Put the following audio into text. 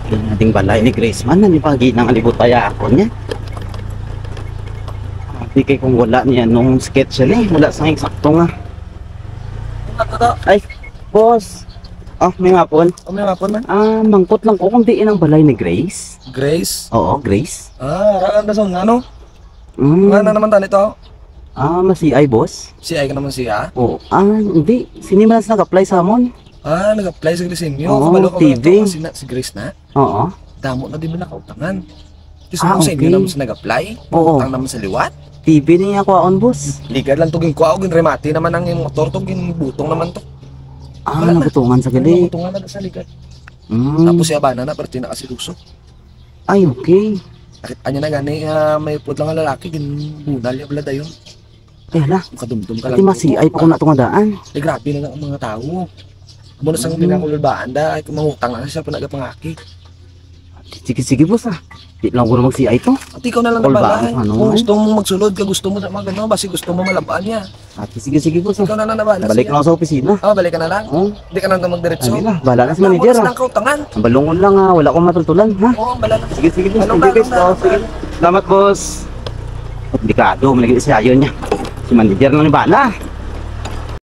Yung ating balay ni Grace man, nanipagi ng alibutaya ako niya. Hindi kay kung wala niya nung sketch niya wala sa eksakto nga. Ay, boss. May hapon. May hapon man. Mangkot lang ko kung diin ang balay ni Grace. Grace? Oo, Grace. Raan na song ano? Mm. Nga na naman tani to? Masi-ay, boss. Si ay ka naman siya? Oo. Hindi. Sinimalas nag-apply sa amon. Nag-apply sa Grisinyo. Oo, Kabalo ka TV. si Grace na? Oo. Damo na din mo nakautangan. Kasi kung sa inyo okay. naman sa nag-apply, Oo. utang naman sa liwat. TV niya ako on, boss. Ligar lang to ginkuha o ginremati naman ang yung motor to, ginbutong naman to. Wala na. Nabutungan sa gali. Nabutungan na sa ligar. Mm. Tapos si Abana na, pero tinakasiluso. Ay, okay. Nakit anya na gani, may pudlang nga lalaki, ginbunal yung blada yun. Kaya na. Makadumdum ka Pati masi-ay pa ko na tungadaan. Grabe na ang mga tao. Muna sang pinakulbaan da, ay kumangutang na siya panagapangaki. Sige, boss Di lang ko na mag-CI to. At ikaw na lang Kulbaan, nabala. Kung gusto mong magsulod ka, gusto mo sa mga ganun, basi gusto mo malabaan niya. Sige, boss Ikaw na lang nabala. Balik lang ako sa opisina. Balik ka na lang? Hindi ka na lang magdiretso? Ay na, bahala na si manager Wala lang kautangan. Ang balungon lang wala akong matultulan Bala lang. Sige, boss. Sige, boss. Sige. Salamat, boss. Delikado, malagay sa ayon niya. Si manager lang ni bala.